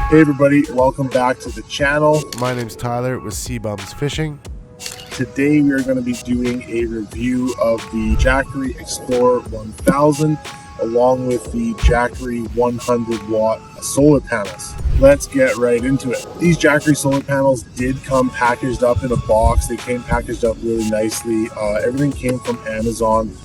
Hey everybody, welcome back to the channel. My name's Tyler with Seabums Fishing. Today we are going to be doing a review of the Jackery Explorer 1000 along with the Jackery 100 watt solar panels. Let's get right into it. These Jackery solar panels did come packaged up in a box. They came packaged up really nicely. Everything came from Amazon,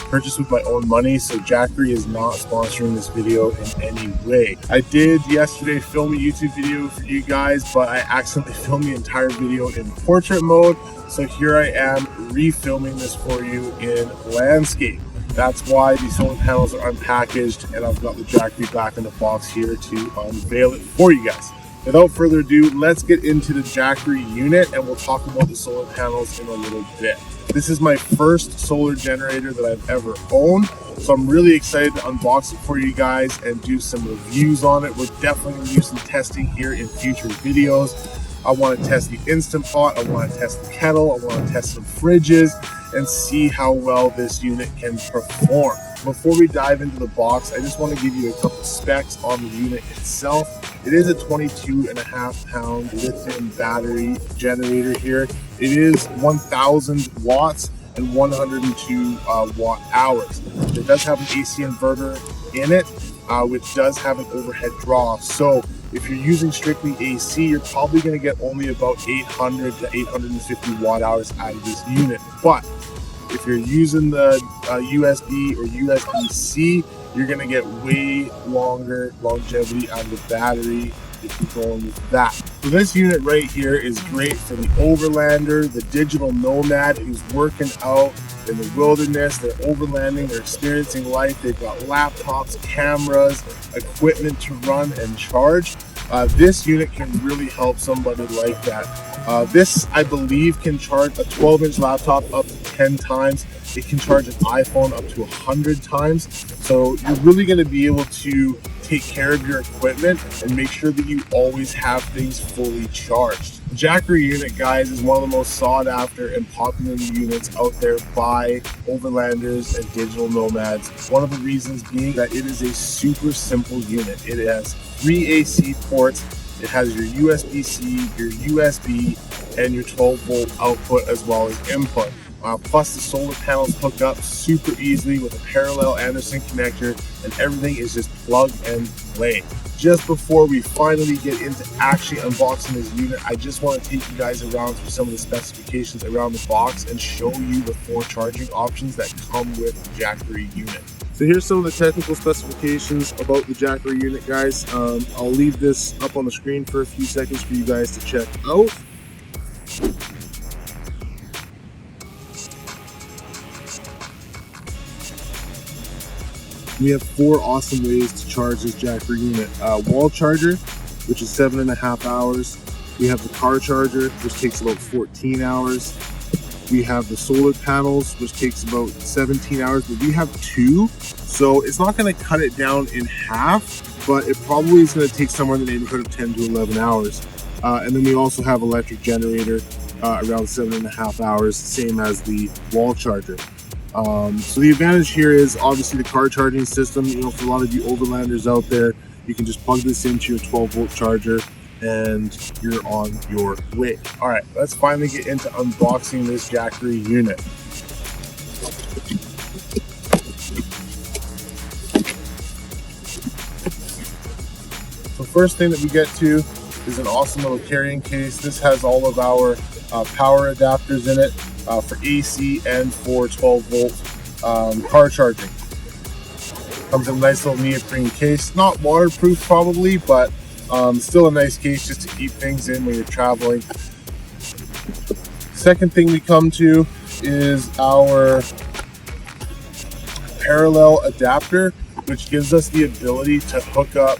purchased with my own money, so Jackery is not sponsoring this video in any way. I did yesterday film a YouTube video for you guys, but I accidentally filmed the entire video in portrait mode. So here I am refilming this for you in landscape. That's why these solar panels are unpackaged, and I've got the Jackery back in the box here to unveil it for you guys. Without further ado, let's get into the Jackery unit and we'll talk about the solar panels in a little bit. This is my first solar generator that I've ever owned, so I'm really excited to unbox it for you guys and do some reviews on it. We're definitely going to do some testing here in future videos. I want to test the Instant Pot, I want to test the kettle, I want to test some fridges and see how well this unit can perform. Before we dive into the box, I just want to give you a couple specs on the unit itself. It is a 22.5 pound lithium battery generator here. It is 1000 watts and 102 watt hours. It does have an AC inverter in it, which does have an overhead draw. So if you're using strictly AC, you're probably going to get only about 800 to 850 watt hours out of this unit. But if you're using the USB or USB-C, you're going to get way longer longevity out of the battery if you're going with that. So this unit right here is great for the overlander, the digital nomad who's working out in the wilderness. They're overlanding, they're experiencing life. They've got laptops, cameras, equipment to run and charge. This unit can really help somebody like that. This, I believe, can charge a 12-inch laptop up to 10 times. It can charge an iPhone up to 100 times. So you're really going to be able to take care of your equipment and make sure that you always have things fully charged. The Jackery unit, guys, is one of the most sought after and popular units out there by overlanders and digital nomads. One of the reasons being that it is a super simple unit. It has 3 AC ports. It has your USB-C, your USB, and your 12-volt output as well as input. Plus the solar panels hook up super easily with a parallel Anderson connector, and everything is just plug and play. Just before we finally get into actually unboxing this unit, I just want to take you guys around through some of the specifications around the box and show you the 4 charging options that come with the Jackery unit. So here's some of the technical specifications about the Jackery unit, guys. I'll leave this up on the screen for a few seconds for you guys to check out. We have 4 awesome ways to charge this Jackery unit. Wall charger, which is 7.5 hours. We have the car charger, which takes about 14 hours. We have the solar panels, which takes about 17 hours, but we have 2. So it's not going to cut it down in half, but it probably is going to take somewhere in the neighborhood of 10 to 11 hours. And then we also have electric generator around 7.5 hours, same as the wall charger. So the advantage here is obviously the car charging system. You know, for a lot of you overlanders out there, you can just plug this into your 12-volt charger and you're on your way. All right, let's finally get into unboxing this Jackery unit. So first thing that we get to is an awesome little carrying case. This has all of our power adapters in it for AC and for 12-volt car charging. Comes in a nice little neoprene case. Not waterproof probably, but still a nice case just to keep things in when you're traveling. Second thing we come to is our parallel adapter, which gives us the ability to hook up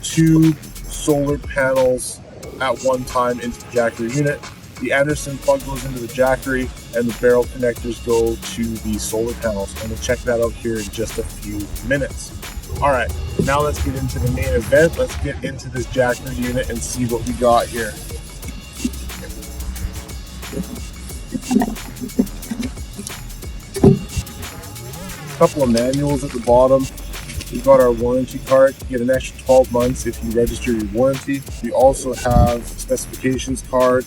2 solar panels at one time into the Jackery unit. The Anderson plug goes into the Jackery and the barrel connectors go to the solar panels. And we'll check that out here in just a few minutes. All right, now let's get into the main event. Let's get into this Jackery unit and see what we got here. A couple of manuals at the bottom. We've got our warranty card. You get an extra 12 months if you register your warranty. We also have specifications card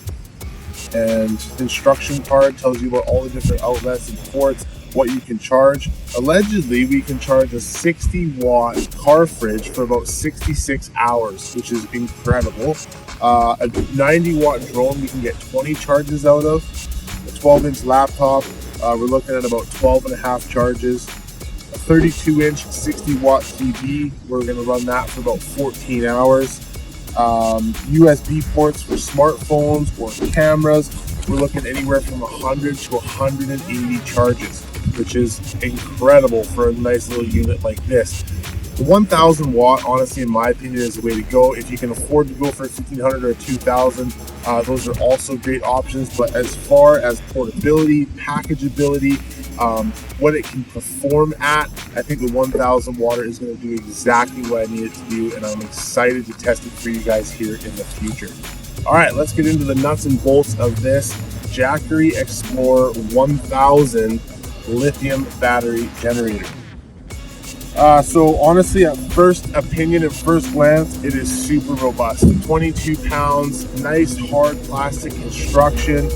and instruction card, tells you about all the different outlets and ports, what you can charge. Allegedly, we can charge a 60-watt car fridge for about 66 hours, which is incredible. A 90-watt drone we can get 20 charges out of. A 12-inch laptop, we're looking at about 12 and a half charges. A 32-inch 60-watt TV, we're going to run that for about 14 hours. USB ports for smartphones or cameras, we're looking anywhere from 100 to 180 charges, which is incredible for a nice little unit like this. The 1000 watt, honestly, in my opinion, is the way to go. If you can afford to go for 1500 or 2000, those are also great options. But as far as portability, packageability, what it can perform at, I think the 1000 watt is going to do exactly what I need it to do, and I'm excited to test it for you guys here in the future. All right, let's get into the nuts and bolts of this Jackery Explorer 1000 lithium battery generator. So honestly, at first opinion, at first glance, it is super robust. 22 pounds, nice hard plastic construction.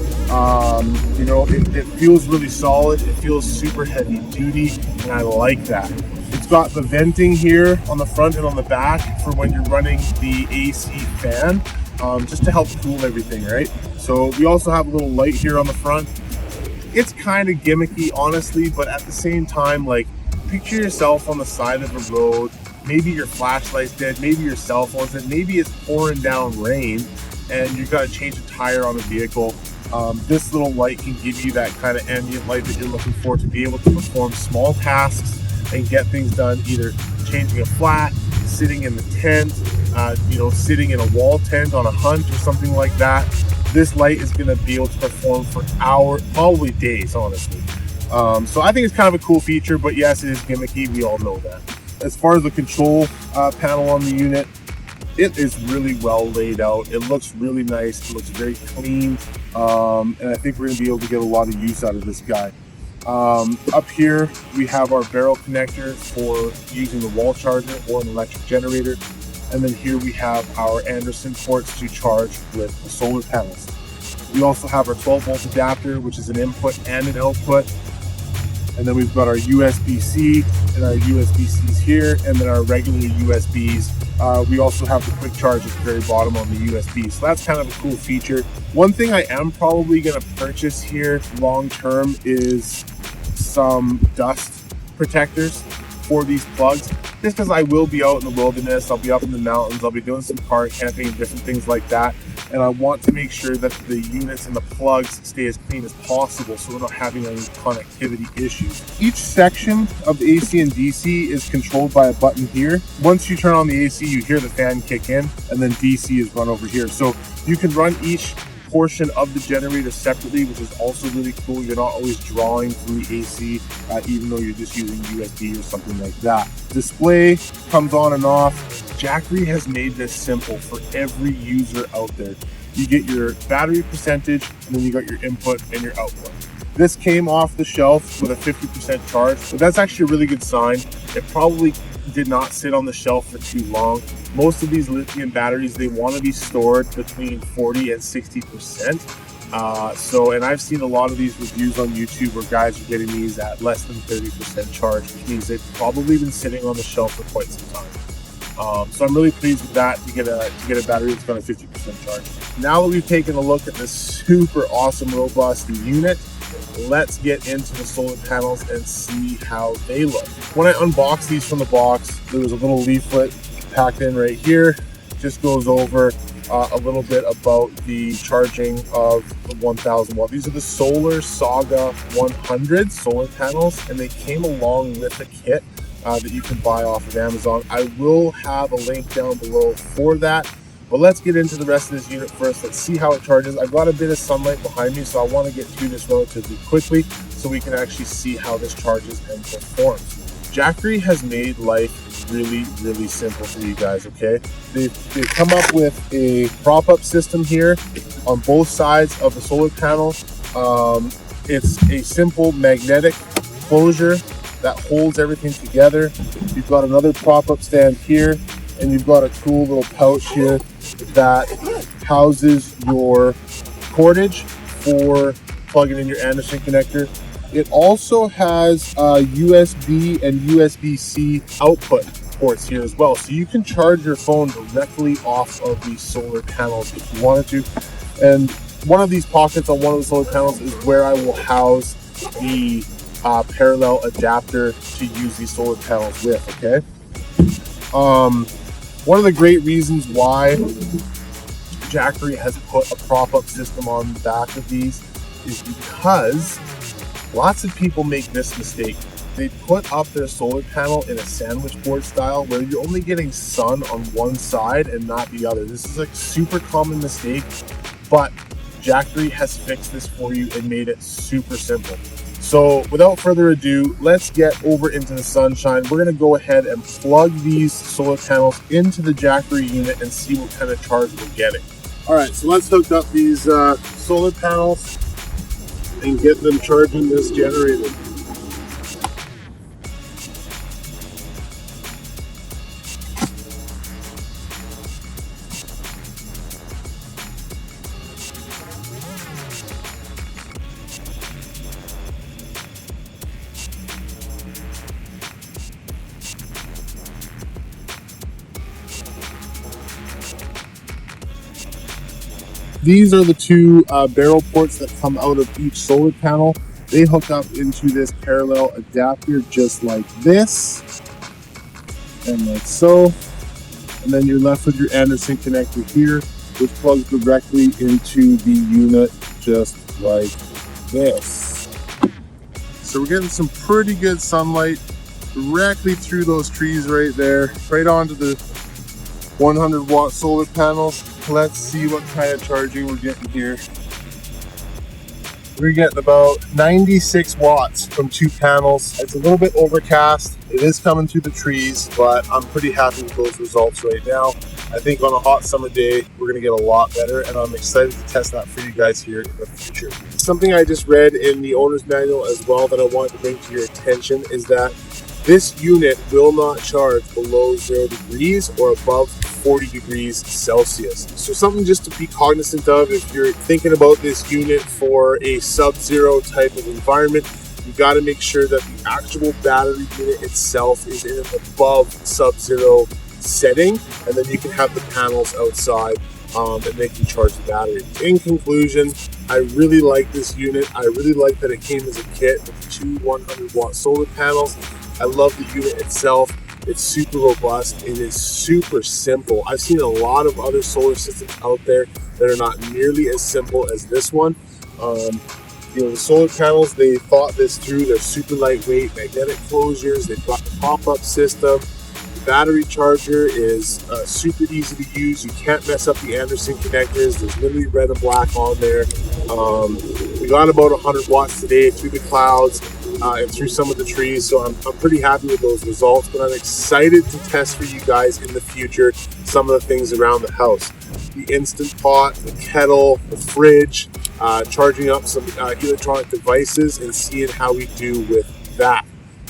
You know, it feels really solid. It feels super heavy duty, and I like that. It's got the venting here on the front and on the back for when you're running the AC fan, just to help cool everything, right? So we also have a little light here on the front. It's kind of gimmicky, honestly, but at the same time, like, picture yourself on the side of a road. Maybe your flashlight's dead, maybe your cell phone's dead, maybe it's pouring down rain and you've got to change a tire on a vehicle. This little light can give you that kind of ambient light that you're looking for to be able to perform small tasks and get things done, either changing a flat, sitting in the tent, you know, sitting in a wall tent on a hunt or something like that. This light is going to be able to perform for hours, probably days, honestly. So I think it's kind of a cool feature, but yes, it is gimmicky. We all know that. As far as the control panel on the unit, it is really well laid out. It looks really nice. It looks very clean. And I think we're going to be able to get a lot of use out of this guy. Up here, we have our barrel connector for using the wall charger or an electric generator. And then here we have our Anderson ports to charge with the solar panels. We also have our 12-volt adapter, which is an input and an output. And then we've got our USB-C and our USB-Cs here, and then our regular USBs. We also have the quick charge at the very bottom on the USB. So that's kind of a cool feature. One thing I am probably going to purchase here long term is some dust protectors for these plugs, just because I will be out in the wilderness, I'll be up in the mountains, I'll be doing some car camping and different things like that, and I want to make sure that the units and the plugs stay as clean as possible so we're not having any connectivity issues. Each section of the AC and DC is controlled by a button here. Once you turn on the AC, you hear the fan kick in, and then DC is run over here. So you can run each portion of the generator separately, which is also really cool. You're not always drawing from the AC, even though you're just using USB or something like that. Display comes on and off. Jackery has made this simple for every user out there. You get your battery percentage, and then you got your input and your output. This came off the shelf with a 50% charge, but that's actually a really good sign. It probably did not sit on the shelf for too long. Most of these lithium batteries, they want to be stored between 40 and 60%. And I've seen a lot of these reviews on YouTube where guys are getting these at less than 30% charge, which means they've probably been sitting on the shelf for quite some time. So I'm really pleased with that, to get a battery that's got a 50% charge. Now that we've taken a look at this super awesome, robust unit, let's get into the solar panels and see how they look. When I unboxed these from the box, there was a little leaflet packed in right here. Just goes over a little bit about the charging of the 1000 watt. These are the Solar Saga 100 solar panels, and they came along with a kit that you can buy off of Amazon. I will have a link down below for that. But let's get into the rest of this unit first. Let's see how it charges. I've got a bit of sunlight behind me, so I want to get through this relatively quickly so we can actually see how this charges and performs. Jackery has made life really, really simple for you guys, okay? They've come up with a prop-up system here on both sides of the solar panel. It's a simple magnetic closure that holds everything together. You've got another prop-up stand here, and you've got a cool little pouch here that houses your cordage for plugging in your Anderson connector. It also has USB and USB-C output ports here as well, so you can charge your phone directly off of these solar panels if you wanted to. And one of these pockets on one of the solar panels is where I will house the parallel adapter to use these solar panels with. Okay. One of the great reasons why Jackery has put a prop-up system on the back of these is because lots of people make this mistake. They put up their solar panel in a sandwich board style where you're only getting sun on one side and not the other. This is a super common mistake, but Jackery has fixed this for you and made it super simple. So without further ado, let's get over into the sunshine. We're going to go ahead and plug these solar panels into the Jackery unit and see what kind of charge we're getting. All right, so let's hook up these solar panels and get them charging this generator. These are the two barrel ports that come out of each solar panel. They hook up into this parallel adapter just like this, and like so. And then you're left with your Anderson connector here, which plugs directly into the unit just like this. So we're getting some pretty good sunlight directly through those trees right there, right onto the 100-watt solar panels. Let's see what kind of charging we're getting here. We're getting about 96 watts from two panels. It's a little bit overcast. It is coming through the trees, but I'm pretty happy with those results right now. I think on a hot summer day, we're gonna get a lot better, and I'm excited to test that for you guys here in the future. Something I just read in the owner's manual as well that I wanted to bring to your attention is that this unit will not charge below 0 degrees or above 40 degrees Celsius. So something just to be cognizant of if you're thinking about this unit for a sub-zero type of environment. You got to make sure that the actual battery unit itself is in an above sub-zero setting, and then you can have the panels outside and they can charge the battery. In conclusion, I really like this unit. I really like that it came as a kit with two 100-watt solar panels. I love the unit itself. It's super robust. It is super simple. I've seen a lot of other solar systems out there that are not nearly as simple as this one. You know, the solar panels, they thought this through. They're super lightweight, magnetic closures. They've got the pop-up system. The battery charger is super easy to use. You can't mess up the Anderson connectors. There's literally red and black on there. We got about 100 watts today through the clouds and through some of the trees, so I'm pretty happy with those results, but I'm excited to test for you guys in the future some of the things around the house. The Instant Pot, the kettle, the fridge, charging up some electronic devices and seeing how we do with that.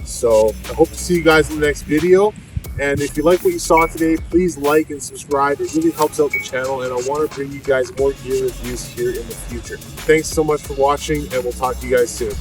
So I hope to see you guys in the next video. And if you like what you saw today, please like and subscribe. It really helps out the channel, and I want to bring you guys more gear reviews here in the future. Thanks so much for watching, and we'll talk to you guys soon.